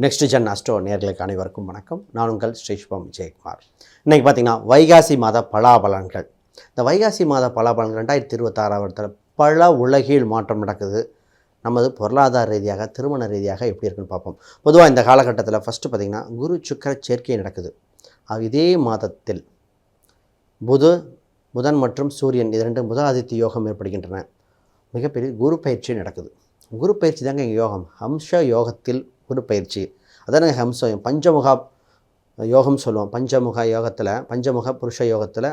Next gen astro நேர்களுக்கு அனைவருக்கும் வணக்கம். நான் உங்கள் ஸ்ரீஷ்பம் ஜெயக்குமார். இன்றைக்கி பார்த்திங்கன்னா வைகாசி மாத பலாபலன்கள். இந்த வைகாசி மாத பலாபலன்கள் 2026 வருடத்தில் பல உலகில் மாற்றம் நடக்குது. நமது பொருளாதார ரீதியாக, திருமண ரீதியாக எப்படி இருக்குன்னு பார்ப்போம். பொதுவாக இந்த காலகட்டத்தில் ஃபஸ்ட்டு பார்த்திங்கன்னா குரு சுக்கிர சேர்க்கை நடக்குது. இதே மாதத்தில் புதன் மற்றும் சூரியன் இது ரெண்டு முதலாதித்ய யோகம் ஏற்படுகின்றன. மிகப்பெரிய குரு பயிற்சி நடக்குது. குரு பயிற்சி தாங்க யோகம். ஹம்ச யோகத்தில் குரு பயிற்சி, அதான ஹம்சம் பஞ்சமுக யோகம் சொல்லுவோம். பஞ்சமுக யோகத்தில், பஞ்சமுக புருஷ யோகத்தில்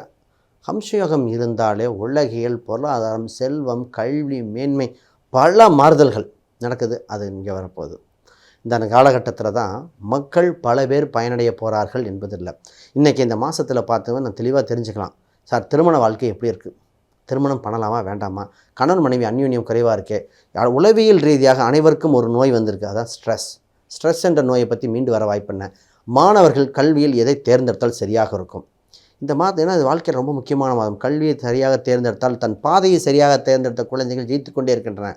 ஹம்ச யோகம் இருந்தாலே உலகியல், பொருளாதாரம், செல்வம், கல்வி, மேன்மை பல மாறுதல்கள் நடக்குது. அது இங்கே வரப்போகுது. இந்த காலகட்டத்தில் தான் மக்கள் பல பேர் பயனடைய போகிறார்கள் என்பதில்லை. இன்றைக்கி இந்த மாதத்தில் பார்த்து நான் தெளிவாக தெரிஞ்சுக்கலாம். சார், திருமண வாழ்க்கை எப்படி இருக்குது, திருமணம் பண்ணலாமா வேண்டாமா, கணவன் மனைவி அந்யோன்யம் குறைவாக இருக்கே, உளவியல் ரீதியாக அனைவருக்கும் ஒரு நோய் வந்திருக்கு. அதான் ஸ்ட்ரெஸ் என்ற நோயை பற்றி மீண்டு வர வாய்ப்புன்ன. மாணவர்கள் கல்வியில் எதை தேர்ந்தெடுத்தால் சரியாக இருக்கும் இந்த மாதம். ஏன்னா அது வாழ்க்கையில் ரொம்ப முக்கியமான மாதம். கல்வியை சரியாக தேர்ந்தெடுத்தால், தன் பாதையை சரியாக தேர்ந்தெடுத்த குழந்தைகள் ஜெயித்து கொண்டே இருக்கின்றன.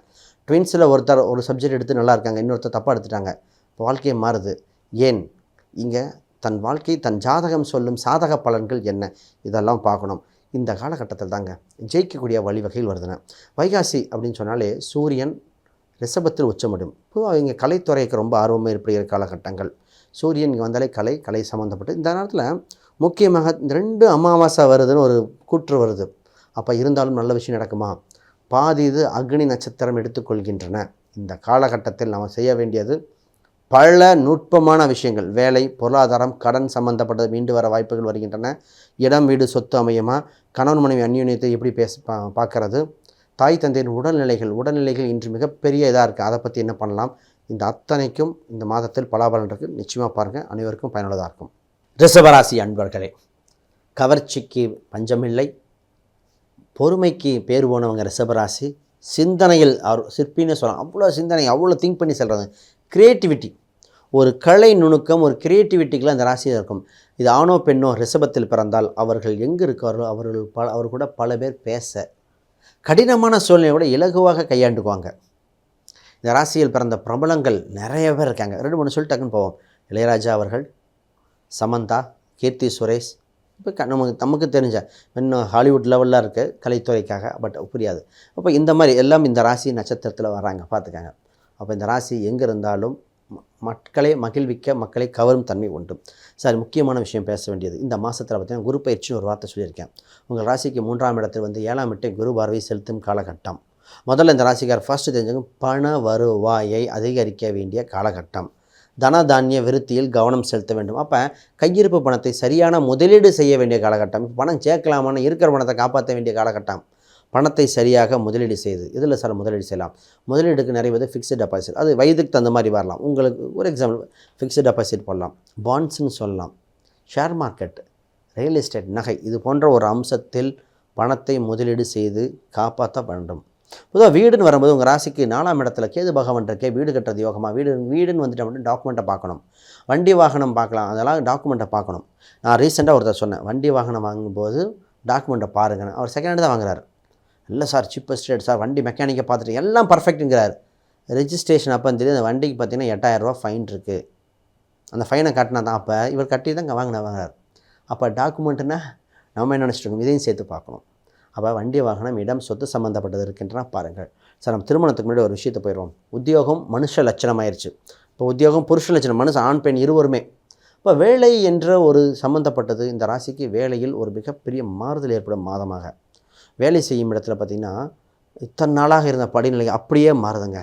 ட்வின்ஸில் ஒருத்தர் ஒரு சப்ஜெக்ட் எடுத்து நல்லா இருக்காங்க, இன்னொருத்தர் தப்பாக எடுத்துட்டாங்க. இப்போ வாழ்க்கையை மாறுது. ஏன்? இங்கே தன் வாழ்க்கை, தன் ஜாதகம் சொல்லும் சாதக பலன்கள் என்ன, இதெல்லாம் பார்க்கணும். இந்த காலகட்டத்தில் தாங்க ஜெயிக்கக்கூடிய வழிவகையில் வருதுன்னா. வைகாசி அப்படின்னு சொன்னாலே சூரியன் ரிஷபத்தில் உச்சமிடும். இப்போது அவங்க கலைத்துறைக்கு ரொம்ப ஆர்வமாக ஏற்படுகிற காலகட்டங்கள். சூரியன் இங்கே வந்தாலே கலை சம்மந்தப்பட்டு இந்த நேரத்தில் முக்கியமாக இந்த 2 அமாவாசை வருதுன்னு ஒரு கூற்று வருது. அப்போ இருந்தாலும் நல்ல விஷயம் நடக்குமா? பாதி இது அக்னி நட்சத்திரம் எடுத்துக்கொள்கின்றன. இந்த காலகட்டத்தில் நாம் செய்ய வேண்டியது பல நுட்பமான விஷயங்கள். வேலை, பொருளாதாரம், கடன் சம்மந்தப்பட்டது மீண்டு வர வாய்ப்புகள் வருகின்றன. இடம், வீடு, சொத்து அமையுமா? கணவன் மனைவி அந்யோன்யத்தை எப்படி பார்க்கறது? தாய் தந்தையின் உடல்நிலைகள் இன்று மிகப்பெரிய இதாக இருக்குது. அதை பற்றி என்ன பண்ணலாம்? இந்த அத்தனைக்கும் இந்த மாதத்தில் பலாபலன் இருக்குது. நிச்சயமாக பாருங்கள், அனைவருக்கும் பயனுள்ளதாக இருக்கும். ரிஷபராசி அன்பர்களே, கவர்ச்சிக்கு பஞ்சமில்லை, பொறுமைக்கு பேர் போனவங்க ரிஷபராசி. சிந்தனையில் அவர் சிற்பின்னு சொல்லலாம். அவ்வளோ சிந்தனை, அவ்வளோ திங்க் பண்ணி சொல்கிறாங்க. க்ரியேட்டிவிட்டி, ஒரு கலை நுணுக்கம், ஒரு க்ரியேட்டிவிட்டிக்கெலாம் அந்த ராசியில் இருக்கும். இது ஆணோ பெண்ணோ ரிஷபத்தில் பிறந்தால் அவர்கள் எங்கே இருக்காரோ அவர் கூட பல பேர் பேச, கடினமான சூழ்நிலையை கூட இலகுவாக கையாண்டுக்குவாங்க. இந்த ராசியில் பிறந்த பிரபலங்கள் நிறைய பேர் இருக்காங்க. 2-3 சொல்லிட்டு டக்குன்னு போவோம். இளையராஜா அவர்கள், சமந்தா, கீர்த்தி சுரேஷ். இப்போ நமக்கு தெரிஞ்ச இன்னும் ஹாலிவுட் லெவலில் இருக்குது கலைத்துறைக்காக, பட் புரியாது. அப்போ இந்த மாதிரி எல்லாம் இந்த ராசி நட்சத்திரத்தில் வராங்க, பார்த்துக்காங்க. அப்போ இந்த ராசி எங்கே இருந்தாலும் மக்களை மகிழ்விக்க, மக்களை கவரும் தன்மை உண்டு. சார், முக்கியமான விஷயம் பேச வேண்டியது. இந்த மாதத்தில் பார்த்தீங்கன்னா குரு பயிற்சின்னு ஒரு வார்த்தை சொல்லியிருக்கேன். உங்கள் ராசிக்கு 3ஆம் இடத்தில் 7ஆம் இடத்தை குரு பார்வை செலுத்தும் காலகட்டம். முதல்ல இந்த ராசிக்கார் ஃபஸ்ட்டு தெரிஞ்சவங்க பண வருவாயை அதிகரிக்க வேண்டிய காலகட்டம். தனதானிய விருத்தியில் கவனம் செலுத்த வேண்டும். அப்போ கையிருப்பு பணத்தை சரியான முதலீடு செய்ய வேண்டிய காலகட்டம். பணம் சேர்க்கலாமான்னு இருக்கிற பணத்தை காப்பாற்ற வேண்டிய காலகட்டம். பணத்தை சரியாக முதலீடு செய்து, இதில் சார் முதலீடு செய்யலாம். முதலீடுக்கு நிறைய ஃபிக்ஸ்டு டெபாசிட், அது வயதுக்கு தகுந்த மாதிரி வரலாம். உங்களுக்கு ஒரு எக்ஸாம்பிள், ஃபிக்ஸ்டு டெபாசிட் போடலாம், பாண்ட்ஸ்ன்னு சொல்லலாம், ஷேர் மார்க்கெட், ரியல் எஸ்டேட், நகை, இது போன்ற ஒரு அம்சத்தில் பணத்தை முதலீடு செய்து காப்பாற்ற வேண்டும். பொதுவாக வீடுன்னு வரும்போது உங்கள் ராசிக்கு 4ஆம் இடத்துல கேது பகவான் இருக்கே, வீடு கட்டுறது யோகமாக. வீடுன்னு வந்துட்டு மட்டும் டாக்குமெண்ட்டை பார்க்கணும். வண்டி வாகனம் பார்க்கலாம், அதெல்லாம் டாக்குமெண்ட்டை பார்க்கணும். நான் ரீசெண்டாக ஒருத்தர் சொன்னேன், வண்டி வாகனம் வாங்கும்போது டாக்குமெண்ட்டை பாருங்கன்னு. அவர் செகண்ட் ஹேண்டு தான் வாங்குறாரு. இல்லை சார், சீப்பஸ்ட் ரேட் சார், வண்டி மெக்கானிக்கை பார்த்துட்டு எல்லாம் பர்ஃபெக்ட்டுங்கிறார். ரெஜிஸ்ட்ரேஷன் அப்போ தெரியும், அந்த வண்டிக்கு பார்த்தீங்கன்னா 8000 ரூபா ஃபைன் இருக்குது. அந்த ஃபைனை கட்டினா தான், அப்போ இவர் கட்டி தான் வாங்குறார். அப்போ டாக்குமெண்ட்டுன்னா நம்ம என்ன நினச்சிட்ருக்கோம், இதையும் சேர்த்து பார்க்கணும். அப்போ வண்டி வாகனம், இடம், சொத்து சம்மந்தப்பட்டது இருக்கின்றன பாருங்கள். சார், நம்ம திருமணத்துக்கு முன்னாடி ஒரு விஷயத்தை போயிடுவோம். உத்தியோகம் மனுஷ லட்சணம் ஆயிடுச்சு. இப்போ உத்தியோகம் புருஷ லட்சணம், மனுஷன் ஆண் பெண் இருவருமே. இப்போ வேலை என்ற ஒரு சம்மந்தப்பட்டது இந்த ராசிக்கு வேலையில் ஒரு மிகப்பெரிய மாறுதல் ஏற்படும் மாதமாக. வேலை செய்யும் இடத்துல பார்த்திங்கன்னா இத்தனை நாளாக இருந்த படிநிலை அப்படியே மாறுதுங்க.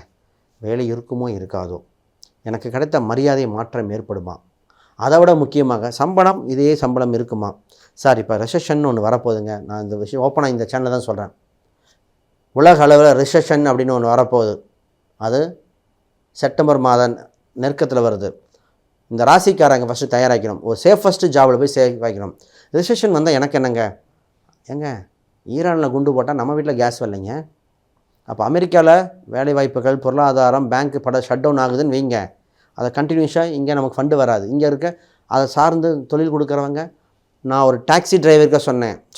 வேலை இருக்குமோ இருக்காதோ, எனக்கு கிடைத்த மரியாதை மாற்றம் ஏற்படுமா, அதை விட முக்கியமாக சம்பளம், இதே சம்பளம் இருக்குமா? சார், இப்போ ரெசெஷன் ஒன்று வரப்போகுதுங்க. நான் இந்த விஷயம் ஓப்பனாக இந்த சேனலில் தான் சொல்கிறேன். உலக அளவில் ரெசெஷன் அப்படின்னு ஒன்று வரப்போகுது. அது செப்டம்பர் மாதம் நெருக்கத்தில் வருது. இந்த ராசிக்காரங்க ஃபஸ்ட்டு தயாராக்கணும். ஒரு சேஃபஸ்ட்டு ஜாபில் போய் வைக்கணும். ரெசெஷன் வந்தால் எனக்கு என்னங்க, ஈரானில் குண்டு போட்டால் நம்ம வீட்டில் கேஸ் வரலைங்க. அப்போ அமெரிக்காவில் வேலை வாய்ப்புகள், பொருளாதாரம், பேங்க் ஷட் டவுன் ஆகுதுன்னு வைங்க. அதை கண்டினியூஸாக இங்கே நமக்கு ஃபண்டு வராது. இங்கே இருக்க அதை சார்ந்து தொழில் கொடுக்குறவங்க, நான் ஒரு டாக்ஸி டிரைவருக்கு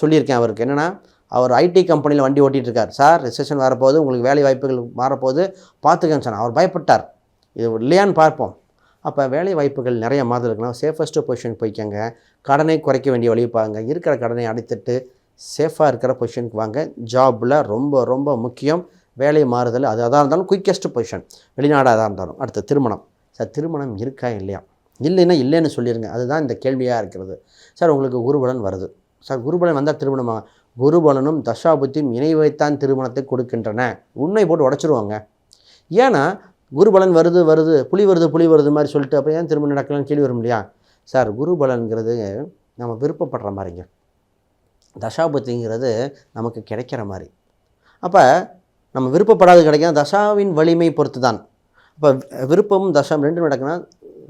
சொல்லியிருக்கேன். அவருக்கு என்னென்னா, அவர் ஐடி கம்பெனியில் வண்டி ஓட்டிகிட்ருக்கார். சார், ரிசெஷன் வரப்போகுது, உங்களுக்கு வேலை வாய்ப்புகள் மாறப்போகுது, பார்த்துக்கன்னு சொன்னார். அவர் பயப்பட்டார். இது இல்லையான்னு பார்ப்போம். அப்போ வேலை வாய்ப்புகள் நிறைய மாதம் இருக்குன்னா சேஃபஸ்ட்டு பொசிஷன் போய்க்கங்க. கடனை குறைக்க வேண்டிய வழி பாருங்க. இருக்கிற கடனை அடைத்துட்டு சேஃபாக இருக்கிற பொசிஷனுக்கு வாங்க. ஜாபில் ரொம்ப ரொம்ப முக்கியம் வேலை மாறுதல். அது அதாக இருந்தாலும் குயிக்கஸ்ட்டு பொசிஷன், வெளிநாடாக இருந்தாலும். அடுத்து திருமணம். சார் திருமணம் இருக்கா இல்லையா? இல்லைன்னா இல்லைன்னு சொல்லிடுங்க. அதுதான் இந்த கேள்வியாக இருக்கிறது. சார் உங்களுக்கு குருபலன் வருது. சார் குருபலன் வந்தால் திருமணமாக? குருபலனும் தசாபுத்தியும் இணை வைத்தான் திருமணத்தை கொடுக்கின்றன. உண்மை போட்டு உடச்சிருவாங்க. ஏன்னா குருபலன் வருது புலி வருது மாதிரி சொல்லிட்டு அப்போ ஏன் திருமணம் நடக்கலாம்னு கேள்வி வரும் இல்லையா? சார் குருபலன்கிறது நம்ம விருப்பப்படுற மாதிரிங்க. தசாபுத்திங்கிறது நமக்கு கிடைக்கிற மாதிரி. அப்போ நம்ம விருப்பப்படாது கிடைக்கும். தசாவின் வலிமை பொறுத்து தான். அப்போ விருப்பமும் தசாவும் ரெண்டும் நடக்குன்னா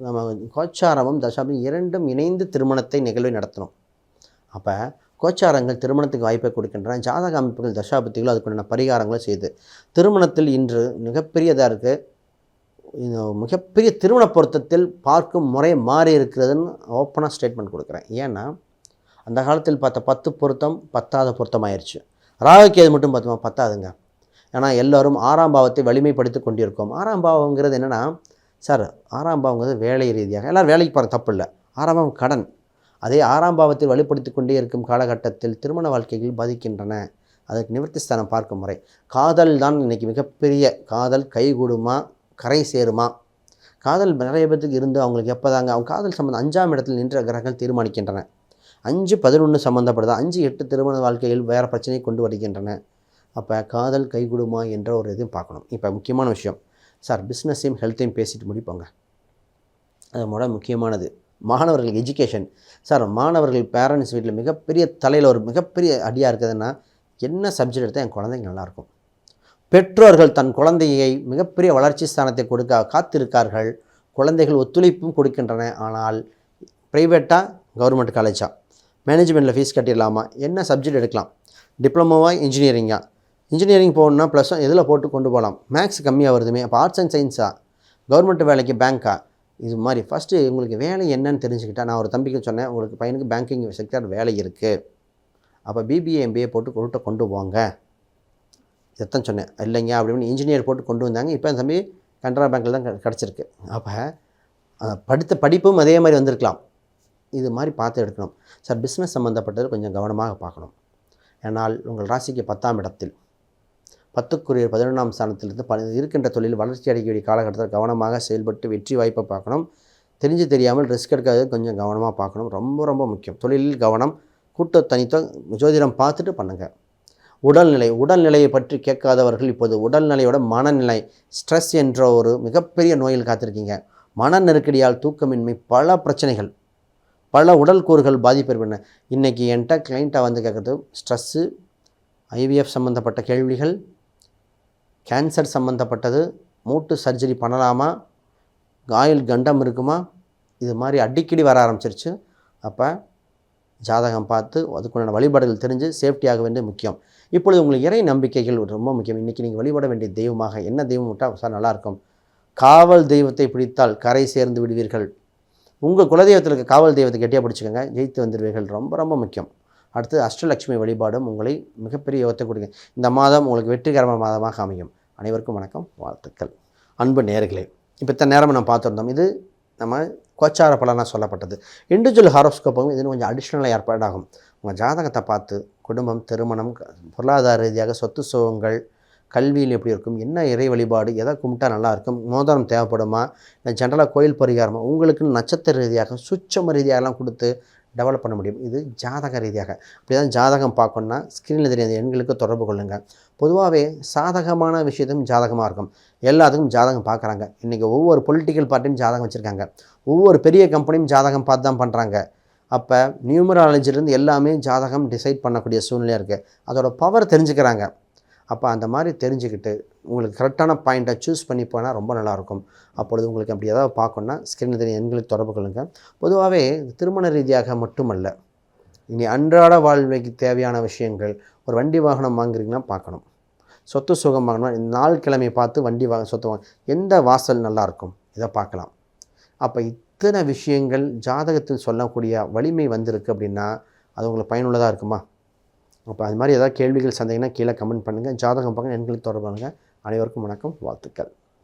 நம்ம கோச்சாரமும் தசாவும் இரண்டும் இணைந்து திருமணத்தை நிகழ்வை நடத்தணும். அப்போ கோச்சாரங்கள் திருமணத்துக்கு வாய்ப்பை கொடுக்கின்றன. ஜாதக அமைப்புகள் தசாபுத்திகளும் அதுக்குண்டான பரிகாரங்களும் செய்யுது. திருமணத்தில் இன்று மிகப்பெரியதாக இருக்குது. மிகப்பெரிய திருமண பொருத்தத்தில் பார்க்கும் முறை மாறி இருக்கிறதுன்னு ஓப்பனாக ஸ்டேட்மெண்ட் கொடுக்குறேன். ஏன்னா அந்த காலத்தில் பார்த்த 10 பொருத்தம் 10வது பொருத்தம் ஆயிடுச்சு. ராகுக்கேது மட்டும் பார்த்தோமா பத்தாதுங்க. ஏன்னா எல்லோரும் 6ஆம் பாவத்தை வலிமைப்படுத்தி கொண்டிருக்கோம். 6ஆம் பாவங்கிறது என்னென்னா சார் 6ஆம் பாவங்கிறது வேலை ரீதியாக எல்லோரும் வேலைக்கு போகிற தப்பு இல்லை. 6ஆம் பாவம் கடன். அதே 6ஆம் பாவத்தை வலுப்படுத்தி கொண்டே இருக்கும் காலகட்டத்தில் திருமண வாழ்க்கைகள் பாதிக்கின்றன. அதுக்கு நிவர்த்தி ஸ்தானம் பார்க்கும் முறை. காதல் தான் இன்றைக்கி மிகப்பெரிய. காதல் கைகூடுமா, கரை சேருமா? காதல் நிறைய பேருக்கு இருந்து அவங்களுக்கு எப்போதாங்க அவங்க காதல் சம்பந்தம் 5ஆம் இடத்தில் நின்ற கிரகங்கள் தீர்மானிக்கின்றன. 5-11 சம்மந்தப்படுதா? 5-8 திருமண வாழ்க்கையில் வேறு பிரச்சனையை கொண்டு வருகின்றன. அப்போ காதல் கைகூடுமா என்ற ஒரு இதையும் பார்க்கணும். இப்போ முக்கியமான விஷயம் சார் பிஸ்னஸையும் ஹெல்த்தையும் பேசிட்டு முடிப்போங்க. அது முக்கியமானது மாணவர்கள் எஜுகேஷன். சார் மாணவர்கள் பேரண்ட்ஸ் வீட்டில் மிகப்பெரிய தலையில் ஒரு மிகப்பெரிய அடியாக இருக்குதுன்னா என்ன சப்ஜெக்ட் எடுத்தால் என் குழந்தைங்க நல்லாயிருக்கும். பெற்றோர்கள் தன் குழந்தையை மிகப்பெரிய வளர்ச்சி ஸ்தானத்தை கொடுக்க காத்திருக்கார்கள். குழந்தைகள் ஒத்துழைப்பும் கொடுக்கின்றன. ஆனால் ப்ரைவேட்டாக கவர்மெண்ட் காலேஜா மேனேஜ்மெண்ட்டில் ஃபீஸ் கட்டிடலாமா? என்ன சப்ஜெக்ட் எடுக்கலாம்? டிப்ளமோவா இன்ஜினியரிங்கா? இன்ஜினியரிங் போகணுன்னா +1 எதில் போட்டு கொண்டு போகலாம்? மேக்ஸ் கம்மியாக வருதுமே. அப்போ ஆர்ட்ஸ் அண்ட் சயின்ஸா? கவர்மெண்ட் வேலைக்கு பேங்க்கா? இது மாதிரி ஃபஸ்ட்டு உங்களுக்கு வேலை என்னன்னு தெரிஞ்சுக்கிட்டா. நான் ஒரு தம்பிக்கு சொன்னேன், உங்களுக்கு பையனுக்கு பேங்கிங் செக்டர் வேலை இருக்குது, அப்போ பிபிஏ எம்பிஏ போட்டு கொண்டு போங்க. இதைத்தான் சொன்னேன். இல்லைங்க அப்படின்னு இன்ஜினியர் போட்டு கொண்டு வந்தாங்க. இப்போ அந்த தம்பி கனரா பேங்க்கில் தான் கிடச்சிருக்கு. அப்போ படித்த படிப்பும் அதே மாதிரி வந்திருக்கலாம். இது மாதிரி பார்த்து எடுக்கணும். சார் பிஸ்னஸ் சம்மந்தப்பட்டது கொஞ்சம் கவனமாக பார்க்கணும். ஏன்னால் உங்கள் ராசிக்கு 10ஆம் இடத்தில் 10க்குரிய 11ஆம் ஸ்தானத்திலிருந்து இருக்கின்ற தொழில் வளர்ச்சி அடையக்கூடிய காலகட்டத்தில் கவனமாக செயல்பட்டு வெற்றி வாய்ப்பை பார்க்கணும். தெரியாமல் ரிஸ்க் எடுக்காது கொஞ்சம் கவனமாக பார்க்கணும். ரொம்ப ரொம்ப முக்கியம். தொழிலில் கவனம். கூட்ட தனித்த ஜோதிடம் பார்த்துட்டு பண்ணுங்கள். உடல்நிலையை பற்றி கேட்காதவர்கள் இப்போது உடல்நிலையோட மனநிலை ஸ்ட்ரெஸ் என்ற ஒரு மிகப்பெரிய நோயில் காத்திருக்கீங்க. மன நெருக்கடியால் தூக்கமின்மை, பல பிரச்சனைகள், பல உடல் கூறுகள் பாதிப்பு. இன்றைக்கி என்கிட்ட கிளைண்ட்டாக வந்து கேட்குறது ஸ்ட்ரெஸ்ஸு, ஐவிஎஃப் சம்மந்தப்பட்ட கேள்விகள், கேன்சர் சம்மந்தப்பட்டது, மூட்டு சர்ஜரி பண்ணலாமா, ஆயில் கண்டம் இருக்குமா, இது மாதிரி அடிக்கடி வர ஆரம்பிச்சிருச்சு. அப்போ ஜாதகம் பார்த்து அதுக்குண்டான வழிபாடுகள் தெரிஞ்சு சேஃப்டியாக வேண்டிய முக்கியம். இப்பொழுது உங்களுக்கு இறை நம்பிக்கைகள் ரொம்ப முக்கியம். இன்றைக்கி நீங்கள் வழிபட வேண்டிய தெய்வமாக என்ன தெய்வம் விட்டால் சார் நல்லாயிருக்கும்? காவல் தெய்வத்தை பிடித்தால் கரை சேர்ந்து விடுவீர்கள். உங்கள் குலதெய்வத்தில் இருக்க காவல் தெய்வத்தை கெட்டியாக பிடிச்சிக்கோங்க, ஜெயித்து வந்துடுவீர்கள். ரொம்ப ரொம்ப முக்கியம். அடுத்து அஷ்டலட்சுமி வழிபாடும் உங்களை மிகப்பெரிய யோகத்தை கொடுங்க. இந்த மாதம் உங்களுக்கு வெற்றிகரமான மாதமாக அமையும். அனைவருக்கும் வணக்கம், வாழ்த்துக்கள். அன்பு நேயர்களே, இப்போ இத்தனை நேரம் நம்ம பார்த்துருந்தோம். இது நம்ம கோச்சார பலனாக சொல்லப்பட்டது. இண்டிவிஜுவல் ஹாரோஸ்கோப்பும் இது கொஞ்சம் அடிஷ்னலாக ஏற்பாடாகும். உங்கள் ஜாதகத்தை பார்த்து குடும்பம், திருமணம், பொருளாதார ரீதியாக சொத்து சுகங்கள், கல்வியில் எப்படி இருக்கும், என்ன இறை வழிபாடு, எதை கும்பிட்டா நல்லாயிருக்கும், மோதிரம் தேவைப்படுமா, இல்லை ஜென்ரலாக கோயில் பரிகாரமாக உங்களுக்குன்னு நட்சத்திர ரீதியாக சுட்சம ரீதியாகலாம் கொடுத்து டெவலப் பண்ண முடியும். இது ஜாதக ரீதியாக. அப்படி தான் ஜாதகம் பார்க்கணுன்னா ஸ்க்ரீனில் தெரியாத எண்களுக்கு தொடர்பு கொள்ளுங்கள். பொதுவாகவே சாதகமான விஷயத்தையும் ஜாதகமாக இருக்கும். எல்லாத்துக்கும் ஜாதகம் பார்க்குறாங்க. இன்றைக்கி ஒவ்வொரு பொலிட்டிக்கல் பார்ட்டியும் ஜாதகம் வச்சுருக்காங்க. ஒவ்வொரு பெரிய கம்பெனியும் ஜாதகம் பார்த்து தான் பண்ணுறாங்க. அப்போ நியூமராலஜிலேருந்து எல்லாமே ஜாதகம் டிசைட் பண்ணக்கூடிய சூழ்நிலையாக இருக்குது. அதோடய பவர் தெரிஞ்சுக்கிறாங்க. அப்போ அந்த மாதிரி தெரிஞ்சுக்கிட்டு உங்களுக்கு கரெக்டான பாயிண்ட்டை சூஸ் பண்ணி போனால் ரொம்ப நல்லாயிருக்கும். அப்பொழுது உங்களுக்கு அப்படி ஏதாவது பார்க்கணுன்னா ஸ்க்ரீனில் தெரிய எண்களுக்கு தொடர்பு கொள்ளுங்கள். பொதுவாகவே திருமண ரீதியாக மட்டுமல்ல, இனி அன்றாட வாழ்வைக்கு தேவையான விஷயங்கள், ஒரு வண்டி வாகனம் வாங்குறீங்கன்னா பார்க்கணும். சொத்து சுகம் வாங்கணும், நாள் கிழமை பார்த்து வண்டி சொத்து எந்த வாசல் நல்லாயிருக்கும் இதை பார்க்கலாம். அப்போ இத்தனை விஷயங்கள் ஜாதகத்தில் சொல்லக்கூடிய வலிமை வந்திருக்கு அப்படின்னா அது உங்களுக்கு பயனுள்ளதாக இருக்குமா? அப்போ அது மாதிரி ஏதாவது கேள்விகள் சந்தேகம்னா கீழே கமெண்ட் பண்ணுங்கள். ஜாதகம் பார்க்க எண்களுக்கு தொடர்பு பண்ணுங்கள். அனைவருக்கும் வணக்கம், வாழ்த்துக்கள்.